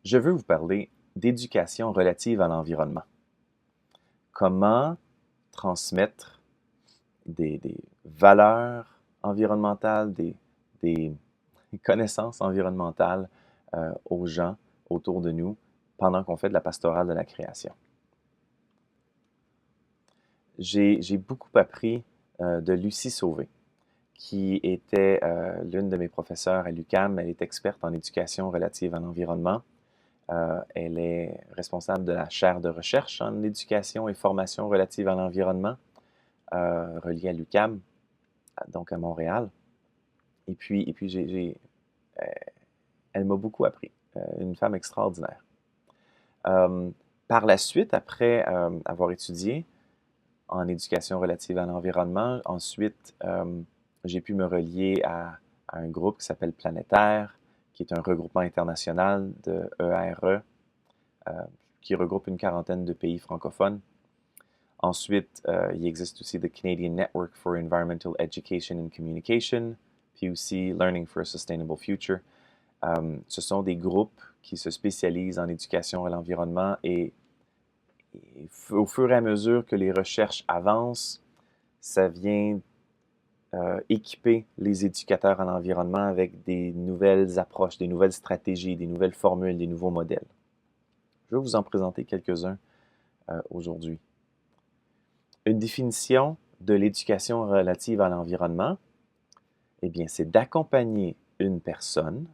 Je veux vous parler d'éducation relative à l'environnement. Comment transmettre des valeurs environnementales, des connaissances environnementales aux gens autour de nous pendant qu'on fait de la pastorale de la création. J'ai beaucoup appris de Lucie Sauvé, qui était l'une de mes professeurs à l'UQAM. Elle est experte en éducation relative à l'environnement. Elle est responsable de la chaire de recherche en éducation et formation relative à l'environnement, reliée à l'UQAM, donc à Montréal. Et puis euh, elle m'a beaucoup appris. Une femme extraordinaire. Par la suite, après avoir étudié en éducation relative à l'environnement, ensuite, j'ai pu me relier à un groupe qui s'appelle Planétaire, qui est un regroupement international de EARE, qui regroupe une quarantaine de pays francophones. Ensuite, il existe aussi the Canadian Network for Environmental Education and Communication, puis aussi Learning for a Sustainable Future. Ce sont des groupes qui se spécialisent en éducation à l'environnement et au fur et à mesure que les recherches avancent, ça vient équiper les éducateurs à l'environnement avec des nouvelles approches, des nouvelles stratégies, des nouvelles formules, des nouveaux modèles. Je vais vous en présenter quelques-uns aujourd'hui. Une définition de l'éducation relative à l'environnement, eh bien, c'est d'accompagner une personne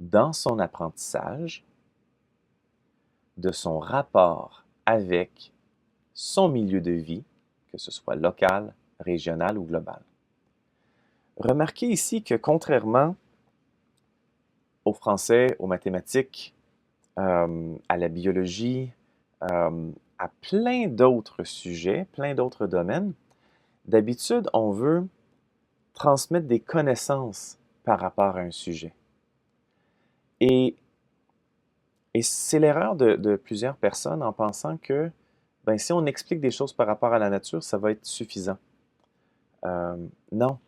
dans son apprentissage de son rapport avec son milieu de vie, que ce soit local, régional ou global. Remarquez ici que contrairement au français, aux mathématiques, à la biologie, à plein d'autres sujets, plein d'autres domaines, d'habitude, on veut transmettre des connaissances par rapport à un sujet. Et c'est l'erreur de plusieurs personnes en pensant que si on explique des choses par rapport à la nature, ça va être suffisant. Non.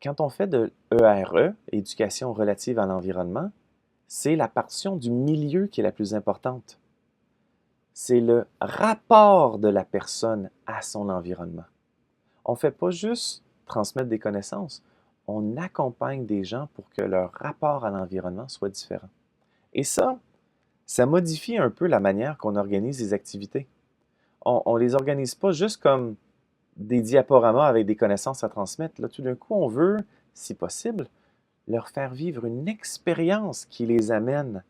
Quand on fait de ERE, éducation relative à l'environnement, c'est la portion du milieu qui est la plus importante. C'est le rapport de la personne à son environnement. On ne fait pas juste transmettre des connaissances, on accompagne des gens pour que leur rapport à l'environnement soit différent. Et ça modifie un peu la manière qu'on organise les activités. On ne les organise pas juste comme des diaporamas avec des connaissances à transmettre. Là, tout d'un coup, on veut, si possible, leur faire vivre une expérience qui les amène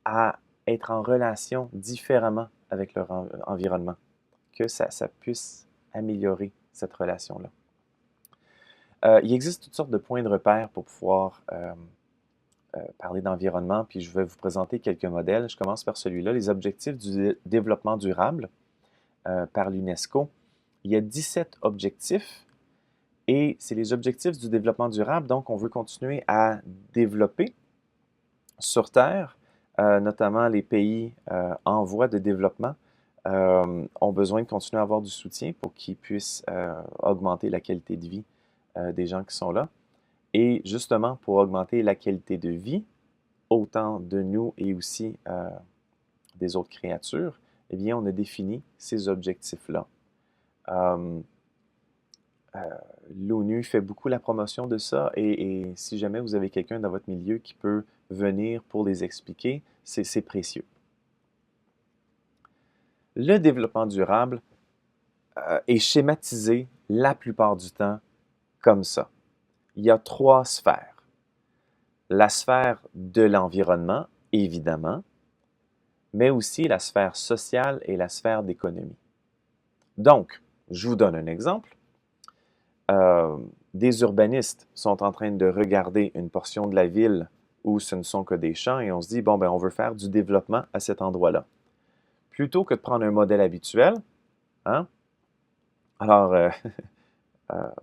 à être en relation différemment avec leur environnement, que ça puisse améliorer cette relation-là. Il existe toutes sortes de points de repère pour pouvoir parler d'environnement, puis je vais vous présenter quelques modèles. Je commence par celui-là, les objectifs du développement durable par l'UNESCO. Il y a 17 objectifs et c'est les objectifs du développement durable, donc on veut continuer à développer sur Terre, notamment les pays en voie de développement, ont besoin de continuer à avoir du soutien pour qu'ils puissent augmenter la qualité de vie des gens qui sont là. Et justement, pour augmenter la qualité de vie, autant de nous et aussi des autres créatures, eh bien, on a défini ces objectifs-là. L'ONU fait beaucoup la promotion de ça et si jamais vous avez quelqu'un dans votre milieu qui peut venir pour les expliquer, c'est précieux. Le développement durable est schématisé la plupart du temps comme ça. Il y a 3 sphères. La sphère de l'environnement, évidemment, mais aussi la sphère sociale et la sphère d'économie. Donc, je vous donne un exemple. Des urbanistes sont en train de regarder une portion de la ville où ce ne sont que des champs et on se dit, bon, on veut faire du développement à cet endroit-là. Plutôt que de prendre un modèle habituel, hein, alors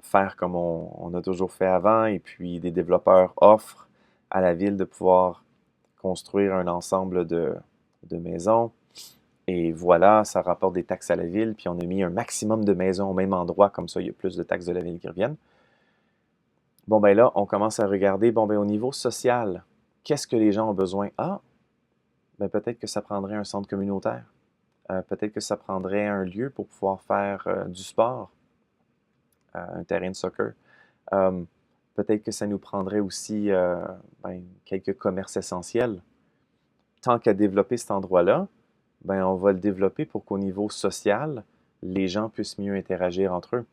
faire comme on a toujours fait avant et puis des développeurs offrent à la ville de pouvoir construire un ensemble de maisons et voilà, ça rapporte des taxes à la ville puis on a mis un maximum de maisons au même endroit, comme ça il y a plus de taxes de la ville qui reviennent. Bon, là, on commence à regarder, au niveau social, Qu'est-ce que les gens ont besoin? Ah, ben peut-être que ça prendrait un centre communautaire. Peut-être que ça prendrait un lieu pour pouvoir faire du sport, un terrain de soccer. Euh, Peut-être que ça nous prendrait aussi quelques commerces essentiels. Tant qu'à développer cet endroit-là, ben, on va le développer pour qu'au niveau social, les gens puissent mieux interagir entre eux.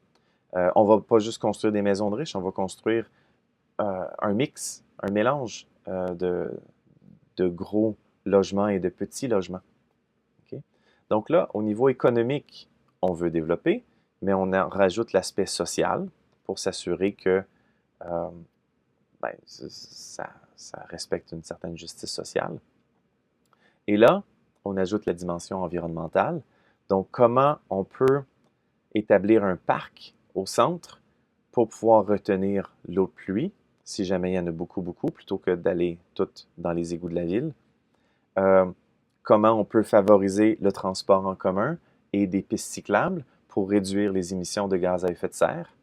On va pas juste construire des maisons de riches, on va construire un mix, un mélange de gros logements et de petits logements. Okay? Donc là, au niveau économique, on veut développer, mais on en rajoute l'aspect social pour s'assurer que euh, ça respecte une certaine justice sociale. Et là, on ajoute la dimension environnementale. Donc, comment on peut établir un parc au centre pour pouvoir retenir l'eau de pluie, si jamais il y en a beaucoup, beaucoup, plutôt que d'aller tout dans les égouts de la ville. Comment on peut favoriser le transport en commun et des pistes cyclables pour réduire les émissions de gaz à effet de serre.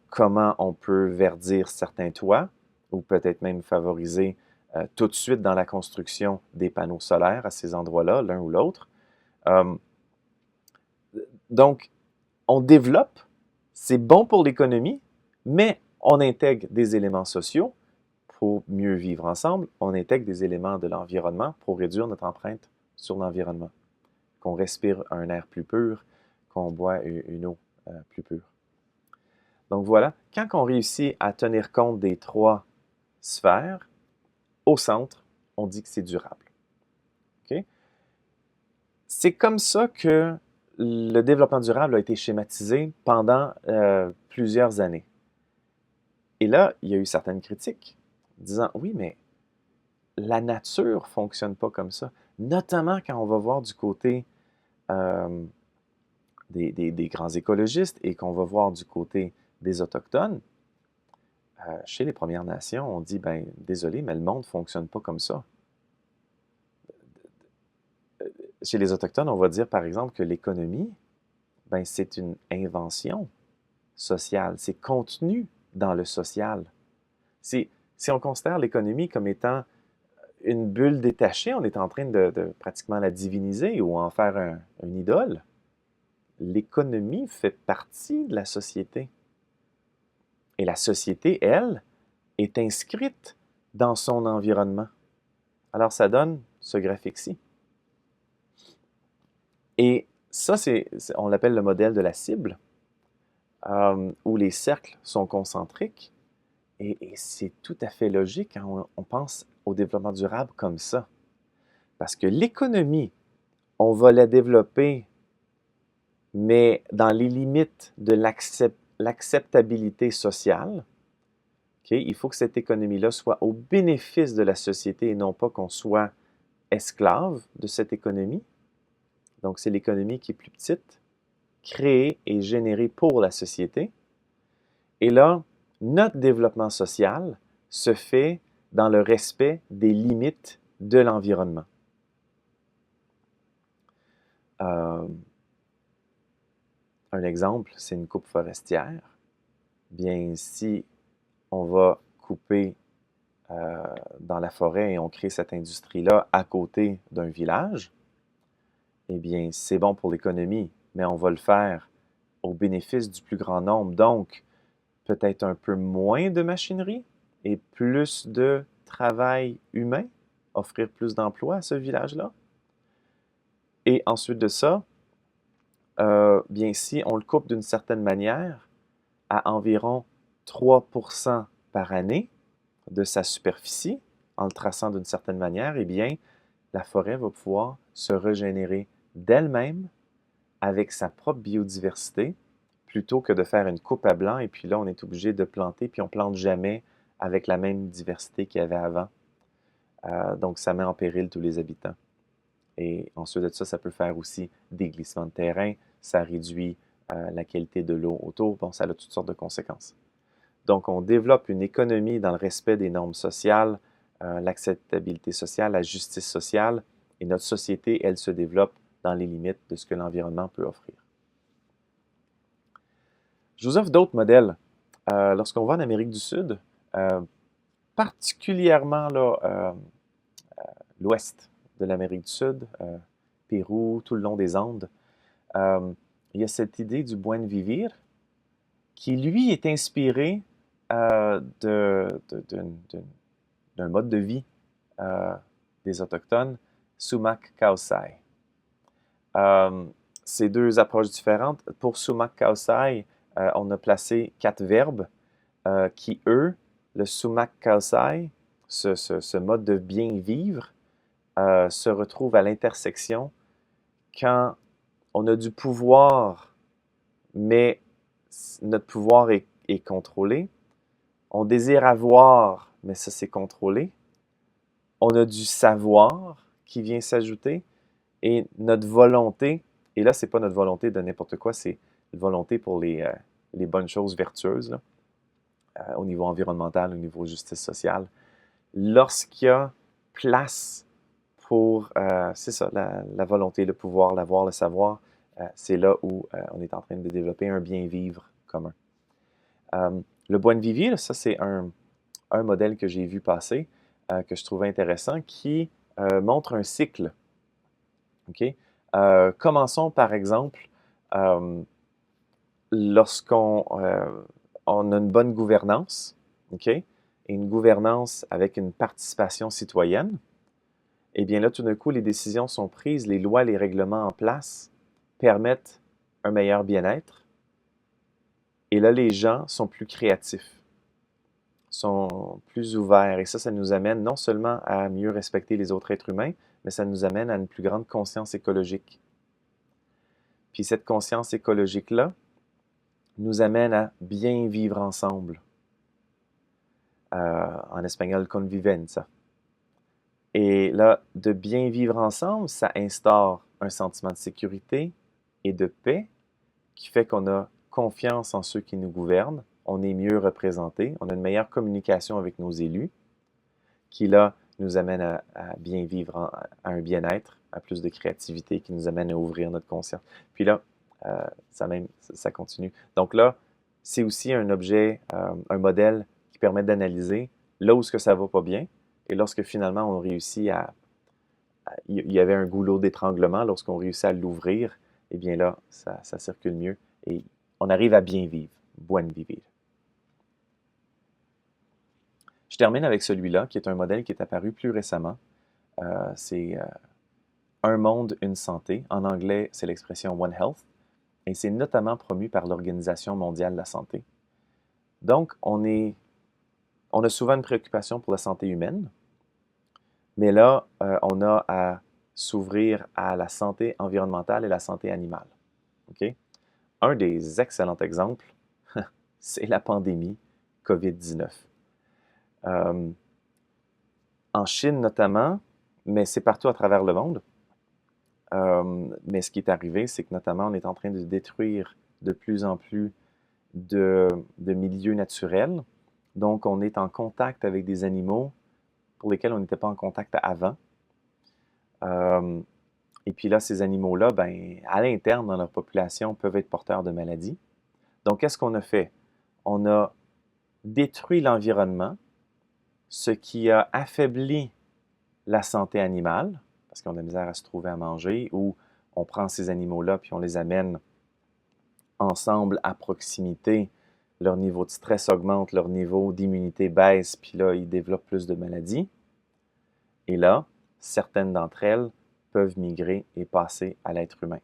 Comment on peut verdir certains toits ou peut-être même favoriser tout de suite dans la construction des panneaux solaires à ces endroits-là, l'un ou l'autre. Euh, donc, on développe, c'est bon pour l'économie, mais on intègre des éléments sociaux pour mieux vivre ensemble, on intègre des éléments de l'environnement pour réduire notre empreinte sur l'environnement, qu'on respire un air plus pur, qu'on boit une eau plus pure. Donc voilà, quand on réussit à tenir compte des trois sphères, au centre, on dit que c'est durable. Okay? C'est comme ça que le développement durable a été schématisé pendant plusieurs années. Et là, il y a eu certaines critiques disant, oui, mais la nature ne fonctionne pas comme ça. Notamment quand on va voir du côté euh, des grands écologistes et qu'on va voir du côté des Autochtones, chez les Premières Nations, on dit, ben désolé, mais le monde ne fonctionne pas comme ça. Chez les Autochtones, on va dire, par exemple, que l'économie, ben, c'est une invention sociale, c'est contenu dans le social. Si on considère l'économie comme étant une bulle détachée, on est en train de pratiquement la diviniser ou en faire un idole. L'économie fait partie de la société. Et la société, elle, est inscrite dans son environnement. Alors, ça donne ce graphique-ci. Et ça, on l'appelle le modèle de la cible, où les cercles sont concentriques. Et c'est tout à fait logique quand on pense au développement durable comme ça. Parce que l'économie, on va la développer, mais dans les limites de l'acceptabilité sociale. Okay? Il faut que cette économie-là soit au bénéfice de la société et non pas qu'on soit esclave de cette économie. Donc, c'est l'économie qui est plus petite, créée et générée pour la société. Et là, notre développement social se fait dans le respect des limites de l'environnement. Un exemple, c'est une coupe forestière. Bien, si on va couper dans la forêt et on crée cette industrie-là à côté d'un village, eh bien, c'est bon pour l'économie, mais on va le faire au bénéfice du plus grand nombre. Donc, peut-être un peu moins de machinerie et plus de travail humain, offrir plus d'emplois à ce village-là. Et ensuite de ça, bien, si on le coupe d'une certaine manière, à environ 3% par année de sa superficie, en le traçant d'une certaine manière, eh bien, la forêt va pouvoir se régénérer d'elle-même avec sa propre biodiversité, plutôt que de faire une coupe à blanc et puis là, on est obligé de planter, puis on ne plante jamais avec la même diversité qu'il y avait avant. Donc, ça met en péril tous les habitants. Et ensuite de ça, ça peut faire aussi des glissements de terrain, ça réduit la qualité de l'eau autour, bon, ça a toutes sortes de conséquences. Donc, on développe une économie dans le respect des normes sociales, l'acceptabilité sociale, la justice sociale, et notre société, elle se développe dans les limites de ce que l'environnement peut offrir. Je vous offre d'autres modèles. Lorsqu'on va en Amérique du Sud, particulièrement là, l'ouest de l'Amérique du Sud, Pérou, tout le long des Andes, il y a cette idée du buen vivir qui, lui, est inspiré d'un mode de vie des Autochtones, Sumac Causay. C'est deux approches différentes. Pour Sumac Causay, on a placé 4 verbes qui, eux, le Sumac Causay, ce mode de bien vivre, se retrouve à l'intersection quand on a du pouvoir, mais notre pouvoir est contrôlé. On désire avoir, mais ça c'est contrôlé. On a du savoir qui vient s'ajouter et notre volonté, et là c'est pas notre volonté de n'importe quoi, c'est une volonté pour les bonnes choses vertueuses, là, au niveau environnemental, au niveau justice sociale. Lorsqu'il y a place pour, c'est ça, la volonté, le pouvoir, l'avoir, le savoir, c'est là où on est en train de développer un bien-vivre commun. Le buen vivir, ça c'est un modèle que j'ai vu passer, que je trouvais intéressant, qui montre un cycle. Okay? Commençons par exemple, lorsqu'on on a une bonne gouvernance, okay? Et une gouvernance avec une participation citoyenne, eh bien là, tout d'un coup, les décisions sont prises, les lois, les règlements en place permettent un meilleur bien-être. Et là, les gens sont plus créatifs, sont plus ouverts. Et ça nous amène non seulement à mieux respecter les autres êtres humains, mais ça nous amène à une plus grande conscience écologique. Puis cette conscience écologique-là nous amène à bien vivre ensemble. En espagnol, convivencia. Et là, de bien vivre ensemble, ça instaure un sentiment de sécurité et de paix qui fait qu'on a confiance en ceux qui nous gouvernent, on est mieux représenté, on a une meilleure communication avec nos élus, qui là nous amène à bien vivre, à un bien-être, à plus de créativité, qui nous amène à ouvrir notre conscience. Puis là, ça continue. Donc là, c'est aussi un objet, un modèle qui permet d'analyser là où ce que ça va pas bien, et lorsque finalement on réussit il y avait un goulot d'étranglement, lorsqu'on réussit à l'ouvrir, eh bien là, ça circule mieux et on arrive à bien vivre, buen vivir. Je termine avec celui-là, qui est un modèle qui est apparu plus récemment. C'est un monde, une santé. En anglais, c'est l'expression One Health, et c'est notamment promu par l'Organisation mondiale de la santé. Donc, on a souvent une préoccupation pour la santé humaine, mais là, on a à s'ouvrir à la santé environnementale et la santé animale. Okay? Un des excellents exemples, c'est la pandémie COVID-19. En Chine notamment, mais c'est partout à travers le monde. Mais ce qui est arrivé, c'est que notamment, on est en train de détruire de plus en plus de milieux naturels. Donc, on est en contact avec des animaux pour lesquels on n'était pas en contact avant. Et puis là, ces animaux-là, ben, à l'interne, dans leur population, peuvent être porteurs de maladies. Donc, qu'est-ce qu'on a fait? On a détruit l'environnement, ce qui a affaibli la santé animale, parce qu'on a de la misère à se trouver à manger, ou on prend ces animaux-là puis on les amène ensemble à proximité, leur niveau de stress augmente, leur niveau d'immunité baisse, puis là, ils développent plus de maladies. Et là, certaines d'entre elles peuvent migrer et passer à l'être humain.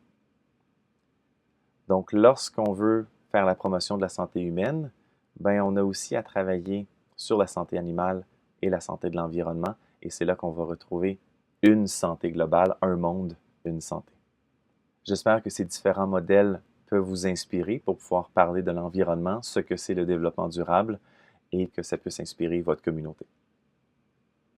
Donc, lorsqu'on veut faire la promotion de la santé humaine, ben, on a aussi à travailler sur la santé animale et la santé de l'environnement, et c'est là qu'on va retrouver une santé globale, un monde, une santé. J'espère que ces différents modèles peuvent vous inspirer pour pouvoir parler de l'environnement, ce que c'est le développement durable, et que ça puisse inspirer votre communauté.